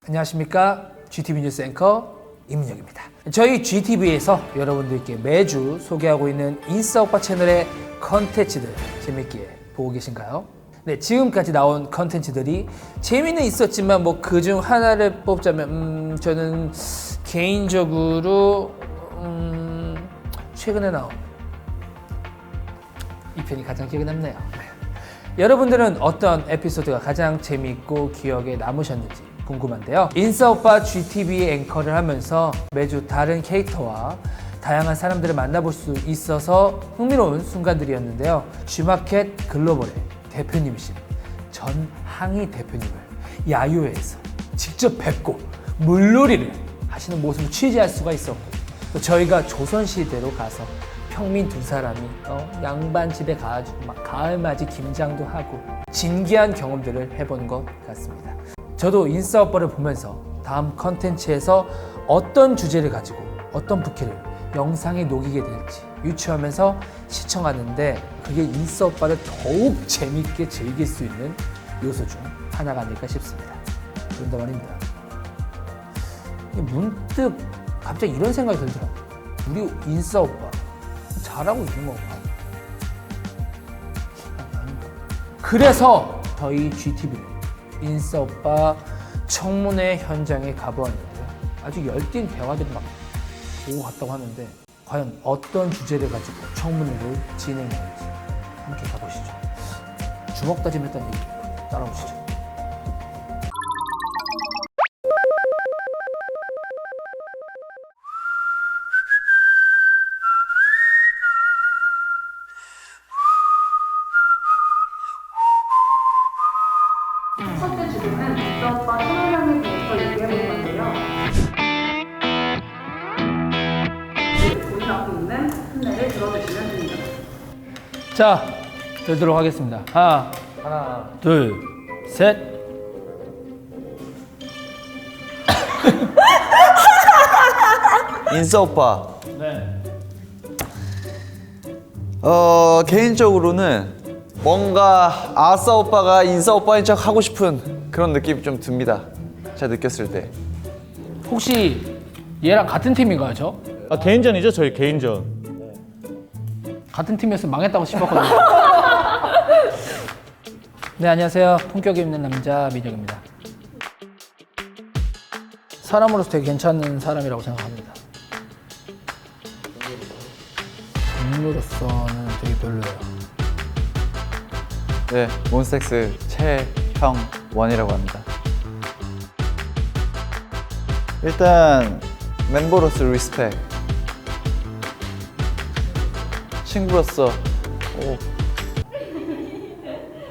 안녕하십니까. GTV 뉴스 앵커 이민혁입니다. 저희 GTV에서 여러분들께 매주 소개하고 있는 인싸오빠 채널의 컨텐츠들 재밌게 보고 계신가요? 네, 지금까지 나온 컨텐츠들이 재미는 있었지만 뭐 그중 하나를 뽑자면 저는 개인적으로 최근에 나온 이 편이 가장 기억에 남네요. 여러분들은 어떤 에피소드가 가장 재미있고 기억에 남으셨는지 궁금한데요. 인싸오빠 GTV 앵커를 하면서 매주 다른 캐릭터와 다양한 사람들을 만나볼 수 있어서 흥미로운 순간들이었는데요. G마켓 글로벌의 대표님이신 전항희 대표님을 야유회에서 직접 뵙고 물놀이를 하시는 모습을 취재할 수가 있었고, 또 저희가 조선시대로 가서 평민 두 사람이 양반집에 가가지고 막 가을맞이 김장도 하고 진기한 경험들을 해본 것 같습니다. 저도 인싸오빠를 보면서 다음 컨텐츠에서 어떤 주제를 가지고 어떤 부캐를 영상에 녹이게 될지 유추하면서 시청하는데, 그게 인싸오빠를 더욱 재밌게 즐길 수 있는 요소 중 하나가 아닐까 싶습니다. 그런데 말입니다, 문득 갑자기 이런 생각이 들더라고요. 우리 인싸오빠 잘하고 있는 건가? 아닌가? 그래서 저희 GTV는 인싸오빠 청문회 현장에 가보았는데요. 아주 열띤 대화들이 막 오고 갔다고 하는데, 과연 어떤 주제를 가지고 청문회를 진행할지 함께 가보시죠. 주먹 다짐했다는 얘기 따라오시죠. 첫 번째 주제는 인싸오빠 채널명에 대해서 얘기해볼 건데요. 본인 앞에 있는 판넬을 들어주시면 됩니다. 자, 들도록 하겠습니다. 하나, 둘, 셋. 인싸오빠. 네. 개인적으로는 뭔가 아싸오빠가 인싸오빠인 척 하고 싶은 그런 느낌이 좀 듭니다. 제가 느꼈을 때. 혹시 얘랑 같은 팀인가요, 저? 개인전이죠, 저희 개인전. 같은 팀이었으면 망했다고 싶었거든요. 네, 안녕하세요. 품격 있는 남자 민혁입니다. 사람으로서 되게 괜찮은 사람이라고 생각합니다. 동료로서는 되게 별로예요. 네, 몬스타엑스 최형원이라고 합니다. 일단 멤버로서 리스펙, 친구로서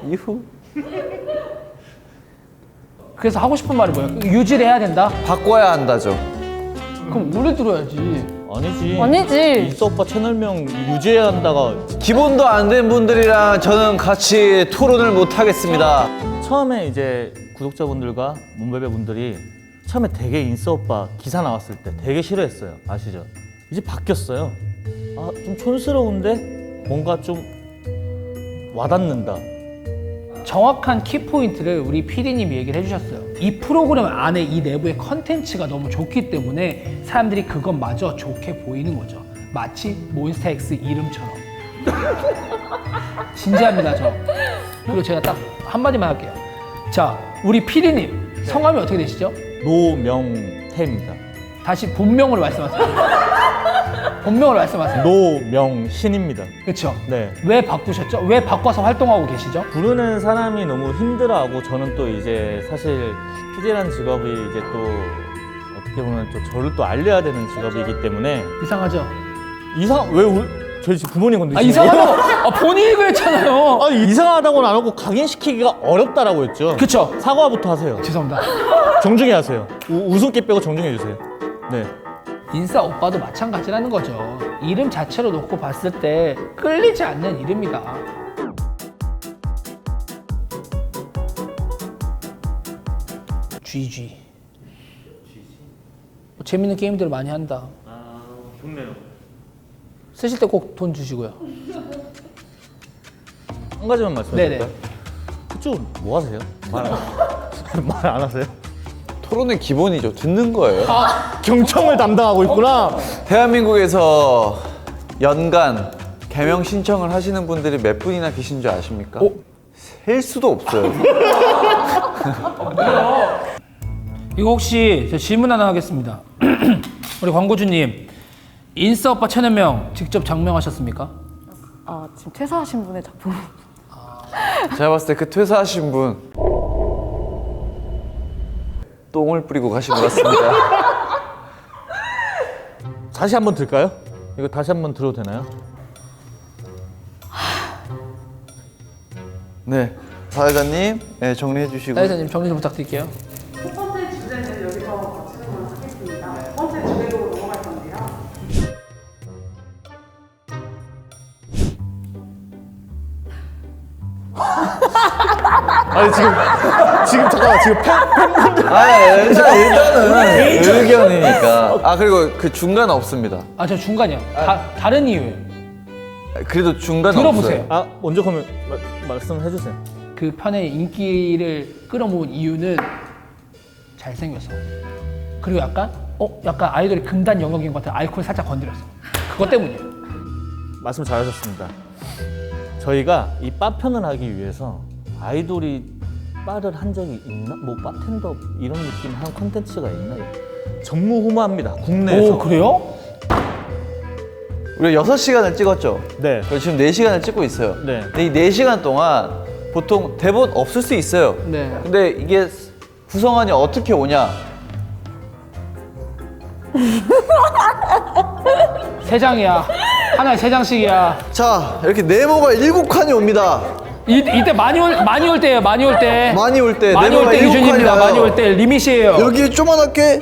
이후 그래서 하고 싶은 말이 뭐예요? 유지를 해야 된다? 바꿔야 한다죠. 그럼 오래 들어야지. 아니지. 인싸오빠 채널명 유지해야 한다가 기본도 안 된 분들이랑 저는 같이 토론을 못 하겠습니다. 처음에 이제 구독자분들과 문베베 분들이 처음에 되게 인싸오빠 기사 나왔을 때 되게 싫어했어요. 아시죠? 이제 바뀌었어요. 좀 촌스러운데 뭔가 좀 와닿는다. 정확한 키포인트를 우리 PD님이 얘기를 해주셨어요. 이 프로그램 안에 이 내부의 컨텐츠가 너무 좋기 때문에 사람들이 그것마저 좋게 보이는 거죠. 마치 몬스타엑스 이름처럼. 진지합니다, 저. 그리고 제가 딱 한마디만 할게요. 자, 우리 PD님 성함이 어떻게 되시죠? 노명태입니다. 다시 본명으로 말씀하세요. 본명으로 말씀하세요. 노명신입니다. 그렇죠? 네. 왜 바꾸셨죠? 왜 바꿔서 활동하고 계시죠? 부르는 사람이 너무 힘들어하고, 저는 또 이제 사실 PD라는 직업이 이제 또 어떻게 보면 또 저를 또 알려야 되는 직업이기 때문에 이상하죠? 저희 집 부모님 건드시는 이상하다고! 본인이 그랬잖아요. 이상하다고는 안 하고 각인시키기가 어렵다라고 했죠. 그쵸? 사과부터 하세요. 죄송합니다. 정중히 하세요. 웃음기 빼고 정중히 해주세요. 네. 인싸 오빠도 마찬가지라는 거죠. 이름 자체로 놓고 봤을 때 끌리지 않는 이름이다. GG. 재밌는 게임들을 많이 한다. 좋네요. 쓰실 때 꼭 돈 주시고요. 한 가지만 말씀해 네네. 줄까요? 그쪽 뭐 하세요? 말 안 하세요? 토론의 기본이죠. 듣는 거예요. 경청을 담당하고 있구나. 대한민국에서 연간 개명 신청을 하시는 분들이 몇 분이나 계신 줄 아십니까? 셀 수도 없어요. 이거 혹시 저 질문 하나 하겠습니다. 우리 광고주님, 인싸 오빠 채널명 직접 장명하셨습니까? 아, 지금 퇴사하신 분의 작품. 제가 봤을 때 그 퇴사하신 분 똥을 뿌리고 가신 것 같습니다. 다시 한번 들까요? 이거 다시 한번 들어도 되나요? 네, 사회자님 네, 정리해 주시고. 사회자님 정리 좀 부탁드릴게요. 첫 번째 주제는 여기서 마치는 걸로 하겠습니다. 두 번째 주제로 넘어갈 건데요. 아니 지금 잠깐만 지금 일단은 의견이니까. 아 그리고 그 중간 없습니다. 아, 저 중간이요. 다른 이유예요. 그래도 중간 들어보세요. 없어요. 아 먼저 그러면 말씀해 주세요. 그 편의 인기를 끌어모은 이유는 잘생겨서. 그리고 약간 아이돌이 금단 영역인 것 같아. 알코올 살짝 건드렸어. 그것 때문이에요. 말씀 잘하셨습니다. 저희가 이 바 편을 하기 위해서 아이돌이 바를 한 적이 있나? 뭐 바텐더 이런 느낌 한 콘텐츠가 있나요? 전무후무합니다. 국내에서. 오, 그래요? 우리가 6시간을 찍었죠. 네. 그리고 지금 4시간을 찍고 있어요. 네. 근데 이 4시간 동안 보통 대본 없을 수 있어요. 네. 근데 이게 구성안이 어떻게 오냐? 세 장이야. 하나에 세 장씩이야. 자, 이렇게 네모가 7칸이 옵니다. 이때 많이 올 때예요. 많이 올 때. 많이 올 때 많이 올 네모가 때 7칸이 기준입니다. 와요. 많이 올 때 리밋이에요. 여기 조그맣게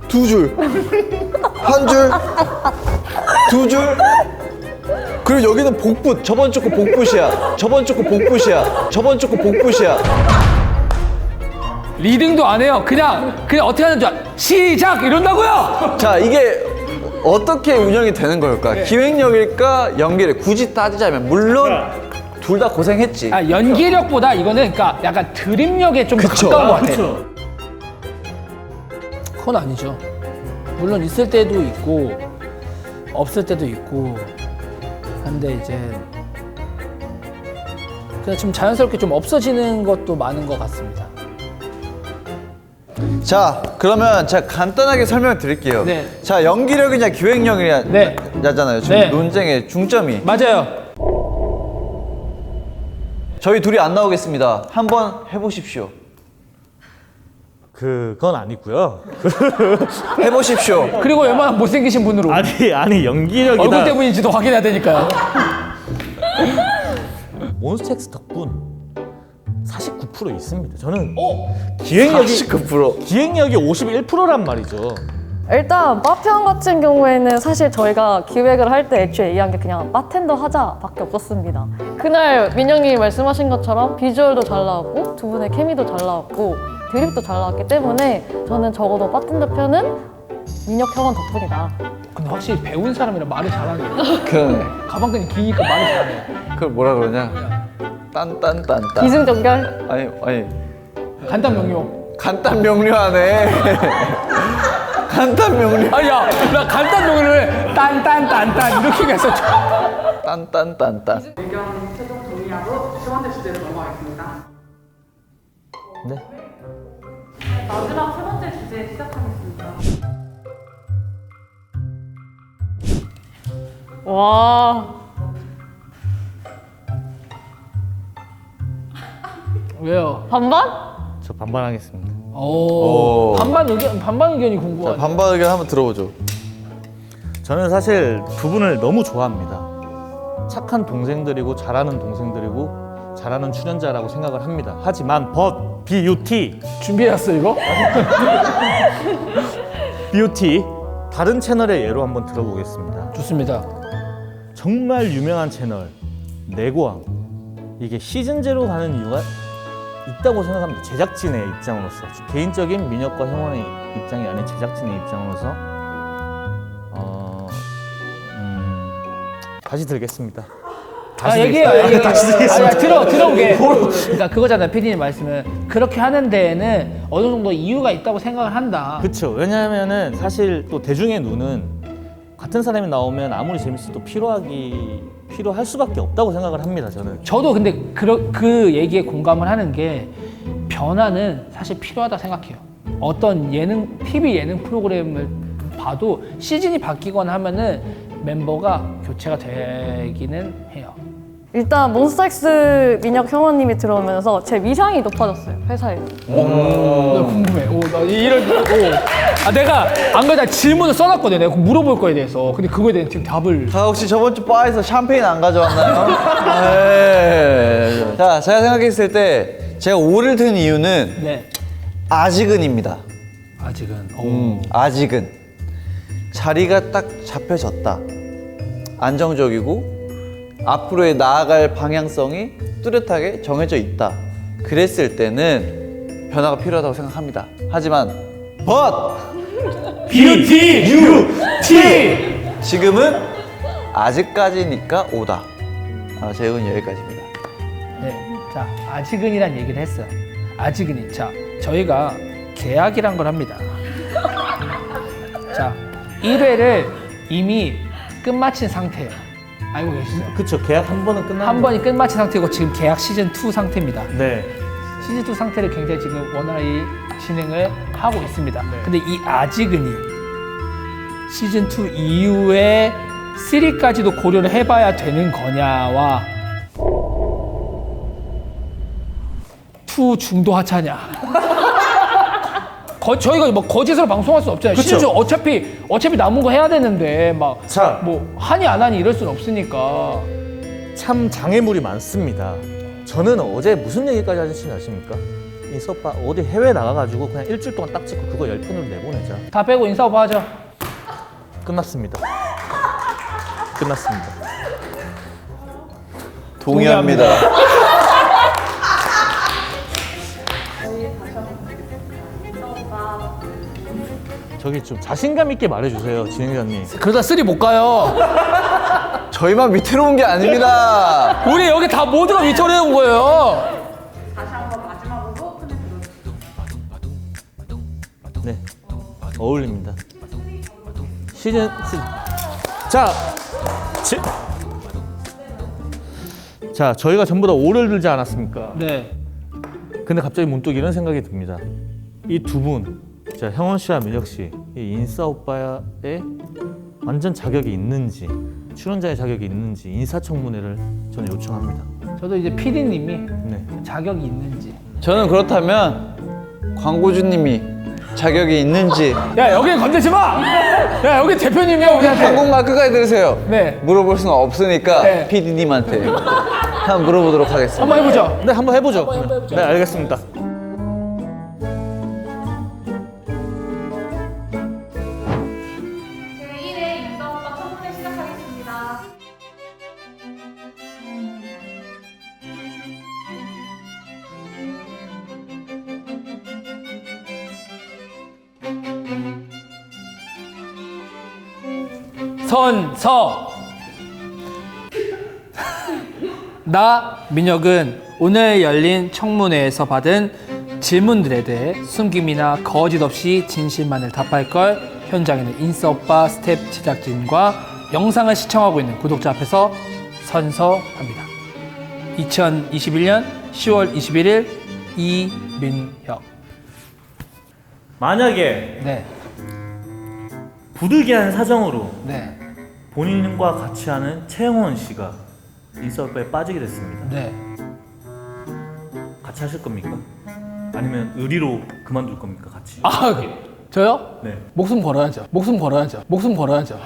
2줄, 1줄, 2줄. 그리고 여기는 복붙. 저번 주 거 복붙이야. 저번 주 거 복붙이야. 저번 주 거 복붙이야. 리딩도 안 해요. 그냥 어떻게 하는 줄 시작 이런다고요. 자, 이게 어떻게 운영이 되는 걸까? 네. 기획력일까? 연기력? 굳이 따지자면 물론 둘 다 고생했지. 아, 연기력보다 이거는 그러니까 약간 드립력에 좀 더 그쵸. 가까운 것 같아요. 그건 아니죠. 물론 있을 때도 있고 없을 때도 있고 한데 이제 그냥 좀 자연스럽게 좀 없어지는 것도 많은 것 같습니다. 자, 그러면 제가 간단하게 설명을 드릴게요. 네. 자, 연기력이냐 기획력이냐잖아요. 네. 지금 네. 논쟁의 중점이. 맞아요. 저희 둘이 안 나오겠습니다. 한번 해보십시오. 그건 아니고요. 해보십시오. 그리고 얼마나 못생기신 분으로 아니 연기력이다. 얼굴 때문인지도 확인해야 되니까요. 몬스타엑스 덕분 49% 있습니다. 저는 기획력이 49%. 기획력이 51%란 말이죠. 일단 바편 같은 경우에는 사실 저희가 기획을 할 때 애초에 얘기한 게 그냥 바텐더 하자밖에 없었습니다. 그날 민영이 말씀하신 것처럼 비주얼도 잘 나왔고 두 분의 케미도 잘 나왔고 드립도 잘 나왔기 때문에 저는 적어도 바텐더 편은 민혁 형원 덕분이다. 근데 확실히 배운 사람이라 말을 잘하네요. 그러네. 가방 끈이 기니까 말을 잘해요. 그걸 뭐라 그러냐? 딴딴딴딴. 기승전결. 아니 간단 명료. 간단 명료하네. 간단 명료. 아야, 나 간단 명료를 딴딴딴딴 이렇게 했었죠. 딴딴딴딴. 의견 최종 정리하고 세 번째 주제로 넘어가겠습니다. 네. 마지막 세 번째 주제 시작하겠습니다. 와. 왜요? 반반? 저 반반하겠습니다. 오. 오. 반반 의견이 자, 궁금하네. 반반 의견 한번 들어보죠. 저는 사실 두 분을 너무 좋아합니다. 착한 동생들이고 잘하는 동생들이고 잘하는 출연자라고 생각을 합니다. 하지만 BUT 준비해왔어 이거? BUT 다른 채널의 예로 한번 들어보겠습니다. 좋습니다. 정말 유명한 채널 내고왕 이게 시즌제로 가는 이유가 있다고 생각합니다. 제작진의 입장으로서 개인적인 민혁과 형원의 입장이 아닌 제작진의 입장으로서 다시 들겠습니다. 얘기해요. 다시 듣겠습니다. 들어보게. 그러니까 그거잖아요. PD님 말씀은 그렇게 하는 데에는 어느 정도 이유가 있다고 생각을 한다. 그렇죠. 왜냐하면은 사실 또 대중의 눈은 같은 사람이 나오면 아무리 재밌어도 필요할 수밖에 없다고 생각을 합니다. 저는. 저도 근데 그 얘기에 공감을 하는 게 변화는 사실 필요하다 생각해요. 어떤 TV 예능 프로그램을 봐도 시즌이 바뀌거나 하면은 멤버가 교체가 되기는 해요. 일단 몬스타엑스 민혁 형원님이 들어오면서 제 위상이 높아졌어요, 회사에. 나 궁금해. 내가 안 그래도 질문을 써놨거든. 내가 물어볼 거에 대해서. 근데 그거에 대한 지금 답을. 자, 혹시 저번 주 바에서 샴페인 안 가져왔나요? 네. 자, 제가 생각했을 때 제가 오를 든 이유는 네. 아직은입니다. 아직은. 아직은 자리가 딱 잡혀졌다. 안정적이고 앞으로의 나아갈 방향성이 뚜렷하게 정해져 있다. 그랬을 때는 변화가 필요하다고 생각합니다. 하지만 지금은 아직까지니까 오다. 제 의견은 여기까지입니다. 네. 자, 아직은이란 얘기를 했어요. 아직은이. 자, 저희가 계약이란 걸 합니다. 자, 1회를 이미 끝마친 상태예요. 알고 계시죠? 그렇죠. 계약 한 번은 끝난 한 번이 끝마친 상태고 지금 계약 시즌 2 상태입니다. 네. 시즌 2 상태를 굉장히 지금 원활히 진행을 하고 있습니다. 근데 이 아직은이 시즌 2 이후에 3까지도 고려를 해봐야 되는 거냐와 2 중도 하차냐. 저희가 뭐 거짓으로 방송할 수 없잖아요. 그쵸. 시즌 2 어차피 남은 거 해야 되는데 막 자. 뭐 하니 안 하니 이럴 순 없으니까. 참 장애물이 많습니다. 저는 어제 무슨 얘기까지 하신지 아십니까? 인싸오빠 어디 해외 나가가지고 그냥 일주일 동안 딱 찍고 그거 10편으로 내보내자. 다 빼고 인사오빠 하죠. 끝났습니다. 끝났습니다. 동의합니다. 저기 좀 자신감 있게 말해주세요, 진행자님. 그러다 3 못 가요. 저희만 밑으로 온 게 아닙니다. 우리 여기 다 모두가 위쳐해 온 거예요. 다시 한번 마지막으로 큰 네, 어울립니다. 자, 저희가 전부 다 오를 들지 않았습니까? 네. 근데 갑자기 문득 이런 생각이 듭니다. 이 두 분, 자, 형원 씨와 민혁 씨, 이 인싸 오빠의 완전 자격이 있는지, 출연자의 자격이 있는지 인사청문회를 저는 요청합니다. 저도 이제 PD님이 네. 자격이 있는지. 저는 그렇다면 광고주님이 자격이 있는지 야, 여기 건들지 마! 야, 여기 대표님이야, 우리한테. 한국 마크까지 들으세요. 네. 물어볼 수는 없으니까 네. PD님한테 한번 물어보도록 하겠습니다. 한번 해보죠. 네, 한번 해보죠. 네, 알겠습니다. 제1회 인싸오빠 청문회 시작하겠습니다. 선서. 나 민혁은 오늘 열린 청문회에서 받은 질문들에 대해 숨김이나 거짓 없이 진실만을 답할 걸 현장에는 인싸오빠 스텝 제작진과 영상을 시청하고 있는 구독자 앞에서 선서합니다. 2021년 10월 21일 이민혁. 만약에 네, 부득이한 사정으로 네, 본인과 같이 하는 최영원 씨가 인싸 오빠에 빠지게 됐습니다. 네. 같이 하실 겁니까? 아니면 의리로 그만둘 겁니까? 같이? 아, 저요? 네. 목숨 걸어야죠. 목숨 걸어야죠. 목숨 걸어야죠.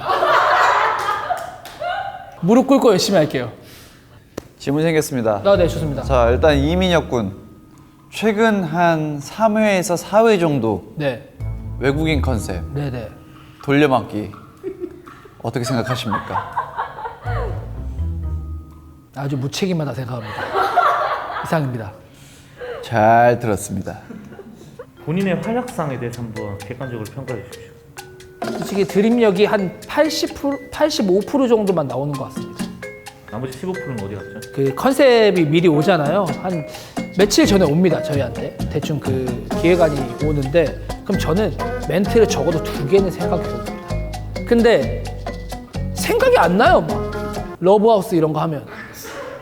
무릎 꿇고 열심히 할게요. 질문 생겼습니다. 네, 좋습니다. 자, 일단 이민혁 군. 최근 한 3회에서 4회 정도 네, 외국인 컨셉 네, 네. 돌려막기 어떻게 생각하십니까? 아주 무책임하다 생각합니다. 이상입니다. 잘 들었습니다. 본인의 활약상에 대해서 한번 객관적으로 평가해 주십시오. 솔직히 드립력이 한 85% 정도만 나오는 것 같습니다. 나머지 15%는 어디 갔죠? 그 컨셉이 미리 오잖아요. 한 며칠 전에 옵니다, 저희한테. 대충 그 기획안이 오는데 그럼 저는 멘트를 적어도 2개는 생각해 봅니다. 근데 생각이 안 나요, 막. 러브하우스 이런 거 하면.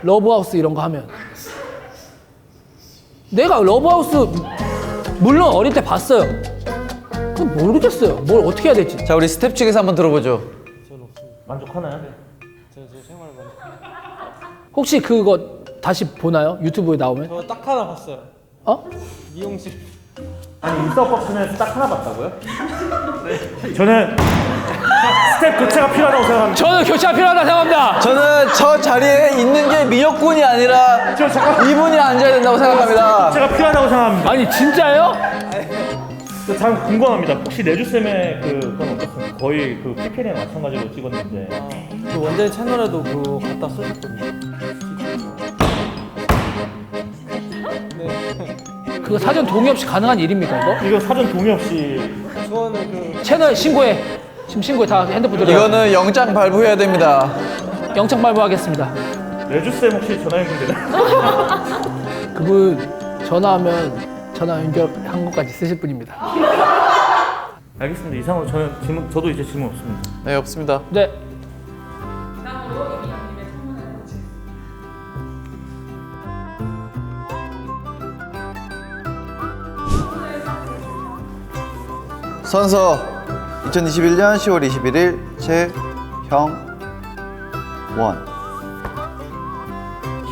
러브하우스 이런 거 하면. 내가 러브하우스 물론 어릴 때 봤어요. 그럼 모르겠어요. 뭘 어떻게 해야 될지. 자, 우리 스텝 측에서 한번 들어보죠. 만족하나요? 혹시 그거 다시 보나요? 유튜브에 나오면? 저 딱 하나 봤어요. 어? 미용실. 아니 인싸오빠 편에서 딱 하나 봤다고요? 네. 저는 스텝 교체가 필요하다고 생각합니다. 저는 교체가 필요하다 생각합니다. 저는 저 자리에 있는 게 민혁군이 아니라 이분이 앉아야 된다고 생각합니다. 교체가 필요하다고 생각합니다. 아니 진짜요? 참 궁금합니다. 혹시 내주쌤의 그건 어떻습니까? 거의 그 PPL이랑 마찬가지로 찍었는데 그 원장님 채널에도 그거 갖다 쓰셨거든요. 그거 사전 동의 없이 가능한 일입니까 이거? 이거 사전 동의 없이 저는 그 채널 신고해. 지금 신고해. 다 핸드폰 들어요. 이거는 영장 발부해야 됩니다. 영장 발부하겠습니다. 내주쌤 혹시 전화 연결되나요? 그분 전화하면 전화 연결한 것까지 쓰실 분입니다. 알겠습니다. 이상으로 저도 이제 질문 없습니다. 네, 없습니다. 네. 선서 2021년 10월 21일 최형원.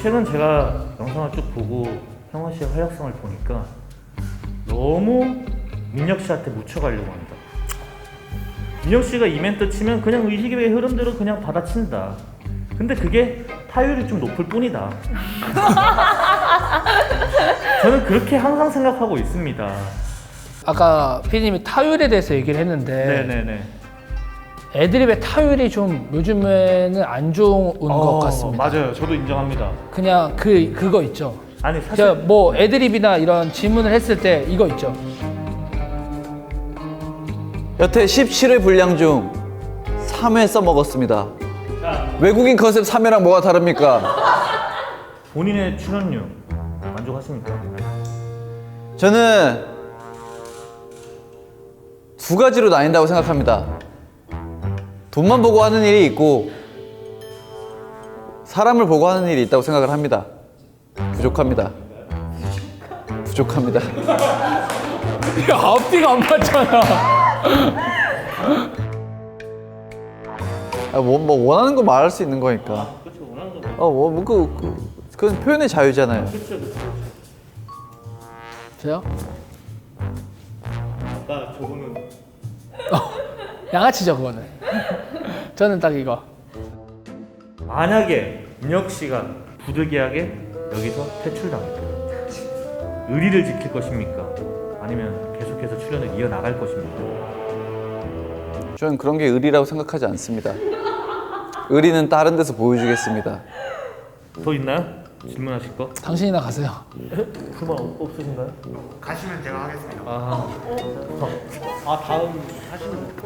최근 제가 영상을 쭉 보고 형원 씨의 활약상을 보니까 너무 민혁 씨한테 묻혀가려고 합니다. 민혁 씨가 이 멘트 치면 그냥 의식의 흐름대로 그냥 받아친다. 근데 그게 타율이 좀 높을 뿐이다. 저는 그렇게 항상 생각하고 있습니다. 아까 피디님이 타율에 대해서 얘기를 했는데 네네네. 애드립의 타율이 좀 요즘에는 안 좋은 것 같습니다. 맞아요. 저도 인정합니다. 그냥 그거 있죠. 아니 사실 제가 뭐 애드립이나 이런 질문을 했을 때 이거 있죠. 여태 17회 분량 중 3회 써먹었습니다. 외국인 컨셉 3회랑 뭐가 다릅니까? 본인의 출연료 만족하십니까? 저는 두 가지로 나뉜다고 생각합니다. 돈만 보고 하는 일이 있고 사람을 보고 하는 일이 있다고 생각을 합니다. 부족합니다. 부족합니다. 야, 앞뒤가 안 맞잖아. 뭐 원하는 거 말할 수 있는 거니까. 그렇죠. 원하는 거. 그건 표현의 자유잖아요. 저요? 아까 저분은 양아치죠 그거는. 저는 딱 이거. 만약에 민혁 씨가 부득이하게 여기서 퇴출당했다. 의리를 지킬 것입니까? 아니면 계속해서 출연을 이어나갈 것입니까? 저는 그런 게 의리라고 생각하지 않습니다. 의리는 다른 데서 보여주겠습니다. 더 있나요? 질문하실 거? 당신이나 가세요. 그만 없으신가요? 가시면 제가 하겠습니다. 아 다음 하시는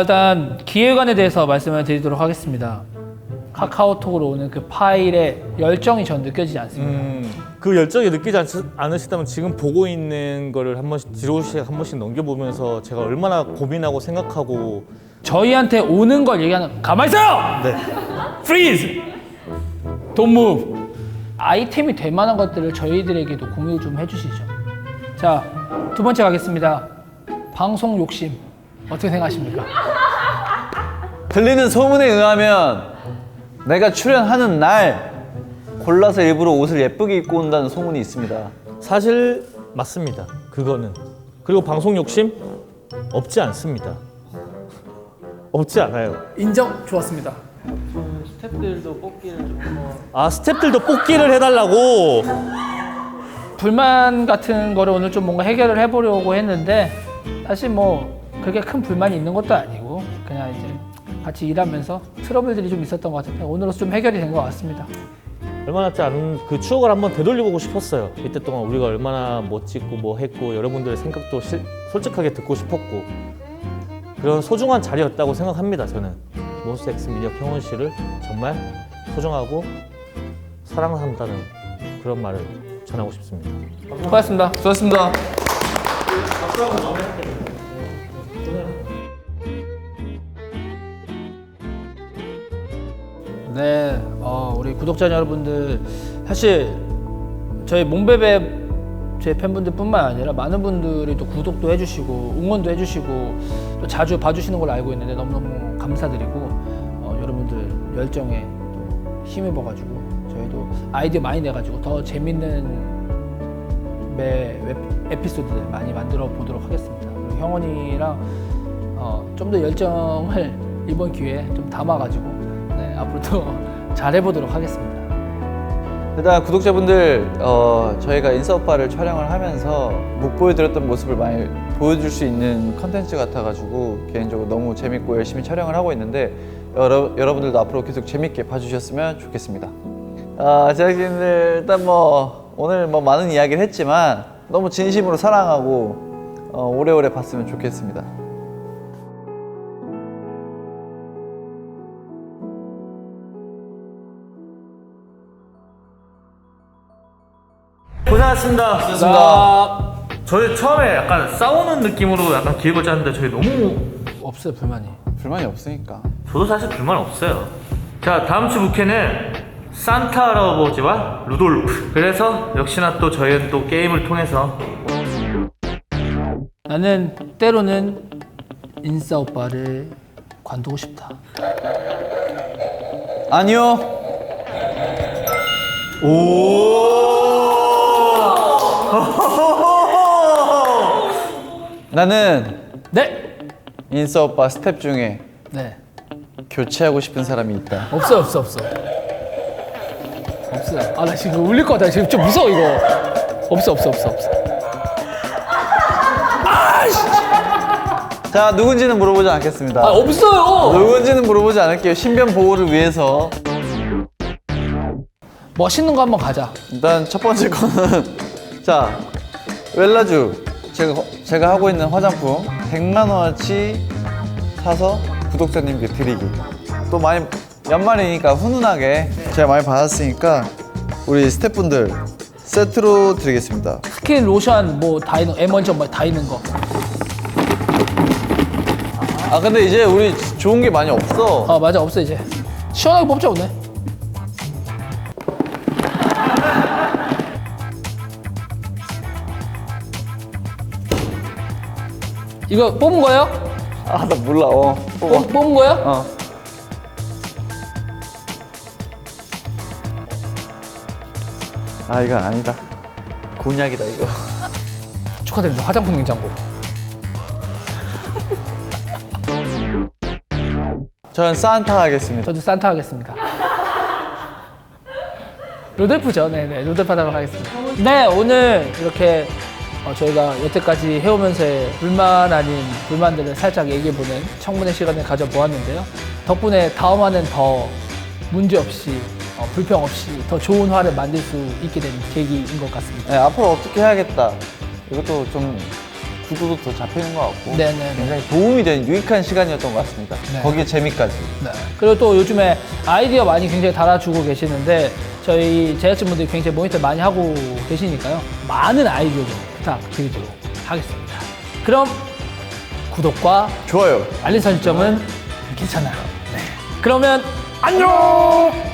일단 기획안에 대해서 말씀을 드리도록 하겠습니다. 카카오톡으로 오는 그 파일에 열정이 전 느껴지지 않습니다. 그 열정이 느끼지 않으시다면 지금 보고 있는 거를 한 번씩 뒤로씩 한 번씩 넘겨보면서 제가 얼마나 고민하고 생각하고 저희한테 오는 걸 얘기하는 가만히 있어요! 네. Freeze! Don't move! 아이템이 될 만한 것들을 저희들에게도 공유 좀 해주시죠. 자, 두 번째 가겠습니다. 방송 욕심 어떻게 생각하십니까? 들리는 소문에 의하면 내가 출연하는 날 골라서 일부러 옷을 예쁘게 입고 온다는 소문이 있습니다. 사실 맞습니다. 그거는 그리고 방송 욕심 없지 않습니다. 없지 않아요. 인정 좋았습니다. 스태프들도 뽑기를 좀 아 스태프들도 뽑기를 해달라고. 불만 같은 거를 오늘 좀 뭔가 해결을 해보려고 했는데 사실 뭐 그렇게 큰 불만이 있는 것도 아니고 그냥 이제 같이 일하면서 트러블들이 좀 있었던 것 같은데 오늘로서 좀 해결이 된 것 같습니다. 얼마 남지 않은 그 추억을 한번 되돌려보고 싶었어요. 이때 동안 우리가 얼마나 멋지고 뭐 했고 여러분들의 생각도 솔직하게 듣고 싶었고 그런 소중한 자리였다고 생각합니다. 저는 몬스타엑스 미디어 형원 씨를 정말 소중하고 사랑한다는 그런 말을 전하고 싶습니다. 고맙습니다. 수고하셨습니다. 네, 우리 구독자 여러분들 사실 저희 몽베베 제 팬분들뿐만 아니라 많은 분들이 또 구독도 해주시고 응원도 해주시고 또 자주 봐주시는 걸 알고 있는데 너무너무 감사드리고 여러분들 열정에 또 힘입어가지고 저희도 아이디어 많이 내가지고 더 재밌는 에피소드들 많이 만들어 보도록 하겠습니다. 그리고 형원이랑 좀 더 열정을 이번 기회에 좀 담아가지고 네, 앞으로도 잘 해보도록 하겠습니다. 일단 구독자분들 저희가 인싸오빠를 촬영을 하면서 못 보여드렸던 모습을 많이 보여줄 수 있는 컨텐츠 같아가지고 개인적으로 너무 재밌고 열심히 촬영을 하고 있는데 여러분들도 앞으로 계속 재밌게 봐주셨으면 좋겠습니다. 제작진들 일단 오늘 많은 이야기를 했지만 너무 진심으로 사랑하고 오래오래 봤으면 좋겠습니다. 고생하셨습니다. 고맙습니다. 저희 처음에 약간 싸우는 느낌으로 약간 기획을 짰는데 저희 너무 없어요, 불만이. 불만이 없으니까. 저도 사실 불만 없어요. 자, 다음 주 부캐는 산타 할아버지와 루돌프. 그래서 역시나 또 저희는 또 게임을 통해서 나는 때로는 인싸 오빠를 관두고 싶다. 아니요. 나는 네, 인싸오빠 스텝 중에 네. 교체하고 싶은 사람이 있다. 없어요. 아, 나 지금 울릴 것 같아. 지금 좀 무서워 이거. 없어. 자, 누군지는 물어보지 않겠습니다. 아, 없어요. 누군지는 물어보지 않을게요. 신변 보호를 위해서. 멋있는 거 한번 가자. 일단 첫 번째 거는 자, 웰라주 제가 하고 있는 화장품 100만 원어치 사서 구독자님께 드리기. 또 많이 연말이니까 훈훈하게 제가 많이 받았으니까 우리 스태프분들 세트로 드리겠습니다. 스킨, 로션 다 있는 M1점 다 있는 거. 아 근데 이제 우리 좋은 게 많이 없어. 아, 맞아, 없어 이제. 시원하게 뽑자 오늘. 이거 뽑은 거예요? 아 나 몰라. 뽑아. 뽑은 거예요? 아 이건 아니다. 곤약이다 이거. 축하드립니다. 화장품 냉장고. 저는 산타 하겠습니다. 저도 산타 하겠습니다. 루돌프죠. 네네, 루돌프 하도록 하겠습니다. 네, 오늘 이렇게 저희가 여태까지 해오면서의 불만 아닌 불만들을 살짝 얘기해보는 청문회 시간을 가져보았는데요. 덕분에 다음 화는 더 문제없이 불평 없이 더 좋은 화를 만들 수 있게 된 계기인 것 같습니다. 네, 앞으로 어떻게 해야겠다. 이것도 좀 구도도 더 잡히는 것 같고 네네네. 굉장히 도움이 되는 유익한 시간이었던 것 같습니다. 네. 거기에 재미까지. 네. 그리고 또 요즘에 아이디어 많이 굉장히 달아주고 계시는데 저희 제작진분들이 굉장히 모니터 많이 하고 계시니까요. 많은 아이디어 좀 부탁드리도록 하겠습니다. 그럼 구독과 좋아요. 알림 설정은 괜찮아요. 네. 그러면 안녕!